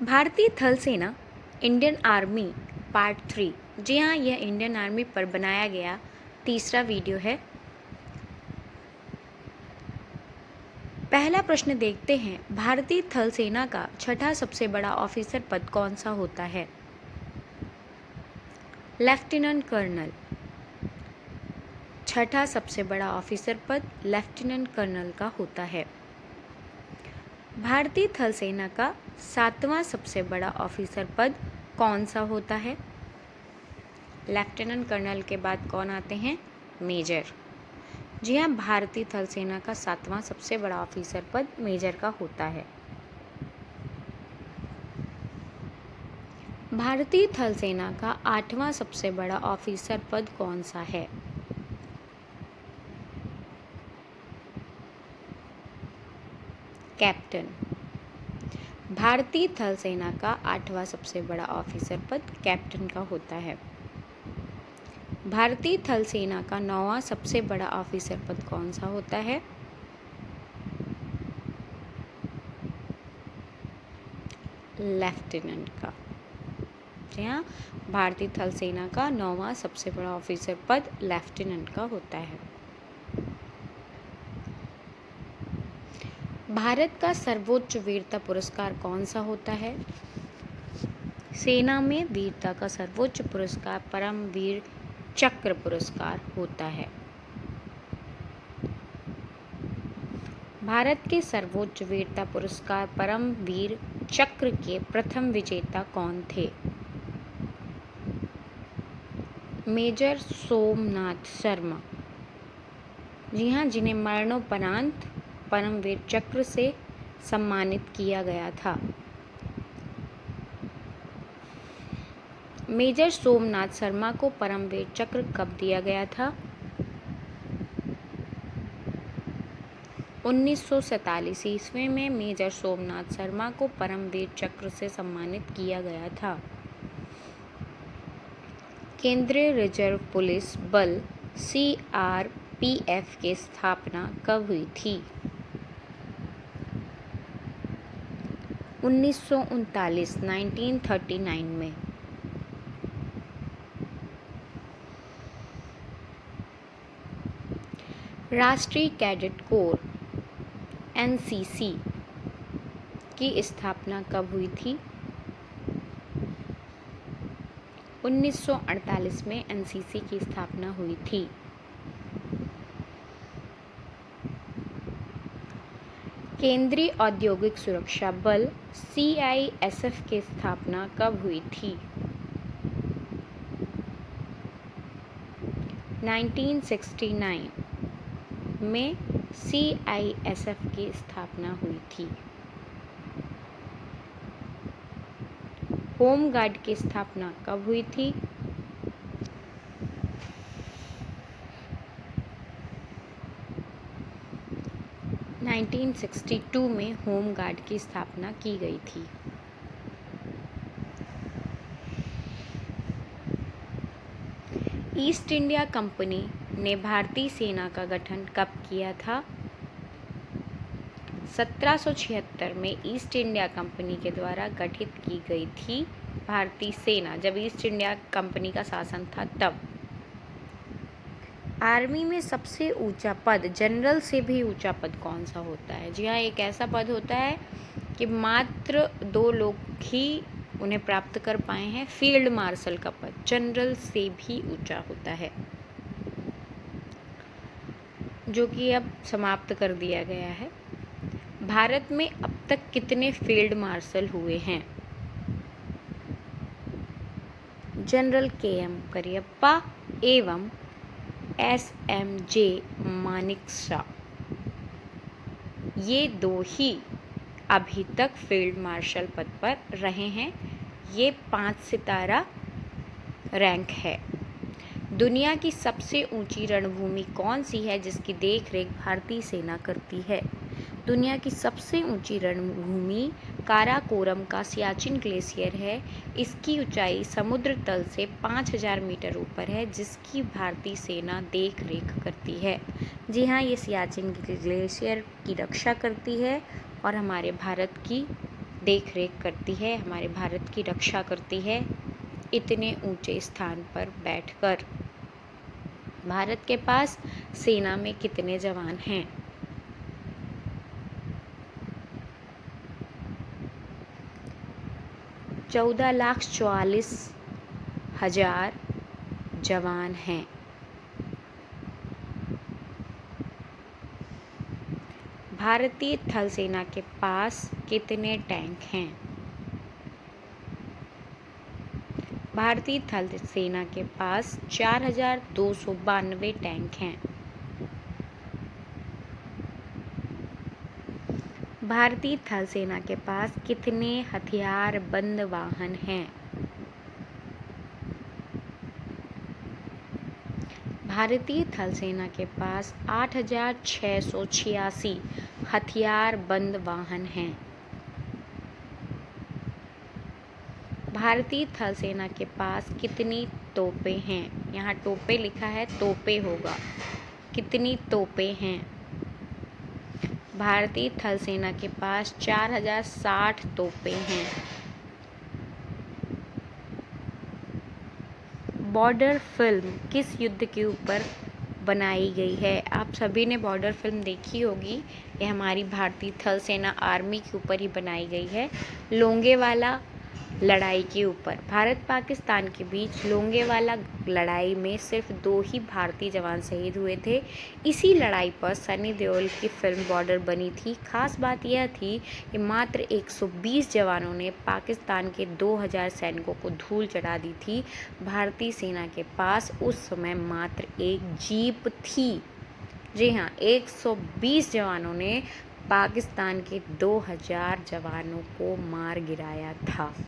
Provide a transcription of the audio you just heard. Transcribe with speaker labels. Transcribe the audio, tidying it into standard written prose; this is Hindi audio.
Speaker 1: भारतीय थल सेना इंडियन आर्मी पार्ट 3। जी हाँ, यह इंडियन आर्मी पर बनाया गया तीसरा वीडियो है। पहला प्रश्न देखते हैं, भारतीय थल सेना का छठा सबसे बड़ा ऑफिसर पद कौन सा होता है? Lieutenant colonel. छठा सबसे बड़ा ऑफिसर पद लेफ्टिनेंट कर्नल का होता है। भारतीय थल सेना का सातवां सबसे बड़ा ऑफिसर पद कौन सा होता है? लेफ्टिनेंट कर्नल के बाद कौन आते हैं? मेजर। जी हाँ, भारतीय थल सेना का सातवां सबसे बड़ा ऑफिसर पद मेजर का होता है। भारतीय थल सेना का आठवां सबसे बड़ा ऑफिसर पद कौन सा है? कैप्टन। भारतीय थल सेना का आठवां सबसे बड़ा ऑफिसर पद कैप्टन का होता है। भारतीय थल सेना का नौवां सबसे बड़ा ऑफिसर पद कौन सा होता है? लेफ्टिनेंट का। जी हाँ, भारतीय थल सेना का नौवां सबसे बड़ा ऑफिसर पद लेफ्टिनेंट का होता है। भारत का सर्वोच्च वीरता पुरस्कार कौन सा होता है? सेना में वीरता का सर्वोच्च पुरस्कार परमवीर चक्र पुरस्कार होता है। भारत के सर्वोच्च वीरता पुरस्कार परमवीर चक्र के प्रथम विजेता कौन थे? मेजर सोमनाथ शर्मा। जी हाँ, जिन्हें मरणोपरांत परमवीर चक्र से सम्मानित किया गया था। मेजर सोमनाथ शर्मा को परमवीर चक्र कब दिया गया था? 1947 ईस्वी में मेजर सोमनाथ शर्मा को परमवीर चक्र से सम्मानित किया गया था। केंद्रीय रिजर्व पुलिस बल CRPF की स्थापना कब हुई थी? 1939 में। राष्ट्रीय कैडेट कोर NCC की स्थापना कब हुई थी? 1948 में NCC की स्थापना हुई थी। केंद्रीय औद्योगिक सुरक्षा बल CISF की स्थापना कब हुई थी? 1969 में CISF की स्थापना हुई थी। होम गार्ड की स्थापना कब हुई थी? 1962 में होम गार्ड की स्थापना की गई थी। ईस्ट इंडिया कंपनी ने भारतीय सेना का गठन कब किया था? 1776 में ईस्ट इंडिया कंपनी के द्वारा गठित की गई थी भारतीय सेना, जब ईस्ट इंडिया कंपनी का शासन था तब। आर्मी में सबसे ऊंचा पद, जनरल से भी ऊंचा पद कौन सा होता है? जी हाँ, एक ऐसा पद होता है कि मात्र 2 लोग ही उन्हें प्राप्त कर पाए हैं। फील्ड मार्शल का पद जनरल से भी ऊंचा होता है, जो कि अब समाप्त कर दिया गया है। भारत में अब तक कितने फील्ड मार्शल हुए हैं? जनरल KM करियप्पा एवं SMJ मानेकशॉ, ये 2 ही अभी तक फील्ड मार्शल पद पर रहे हैं। ये 5 सितारा रैंक है। दुनिया की सबसे ऊंची रणभूमि कौन सी है जिसकी देखरेख भारतीय सेना करती है? दुनिया की सबसे ऊंची रणभूमि काराकोरम का सियाचिन ग्लेशियर है। इसकी ऊंचाई समुद्र तल से 5000 मीटर ऊपर है, जिसकी भारतीय सेना देख रेख करती है। जी हाँ, ये सियाचिन ग्लेशियर की रक्षा करती है और हमारे भारत की देख रेख करती है, हमारे भारत की रक्षा करती है इतने ऊंचे स्थान पर बैठकर। भारत के पास सेना में कितने जवान हैं? 14,44,000 जवान हैं। भारतीय थल सेना के पास कितने टैंक हैं? भारतीय थल सेना के पास 4,292 टैंक हैं। भारतीय थल सेना के पास कितने हथियारबंद वाहन हैं? भारतीय थल सेना के पास 8,686 हथियारबंद वाहन हैं। भारतीय थल सेना के पास कितनी तोपें हैं? यहाँ तोपें लिखा है, तोपें होगा। कितनी तोपें हैं? भारतीय थल सेना के पास 4,060 तोपें हैं। बॉर्डर फिल्म किस युद्ध के ऊपर बनाई गई है? आप सभी ने बॉर्डर फिल्म देखी होगी। ये हमारी भारतीय थल सेना आर्मी के ऊपर ही बनाई गई है, लोंगेवाला लड़ाई के ऊपर। भारत पाकिस्तान के बीच लोंगेवाला लड़ाई में सिर्फ 2 ही भारतीय जवान शहीद हुए थे। इसी लड़ाई पर सनी देओल की फिल्म बॉर्डर बनी थी। खास बात यह थी कि मात्र 120 जवानों ने पाकिस्तान के 2000 सैनिकों को धूल चढ़ा दी थी। भारतीय सेना के पास उस समय मात्र एक जीप थी। जी हाँ, 120 जवानों ने पाकिस्तान के 2000 जवानों को मार गिराया था।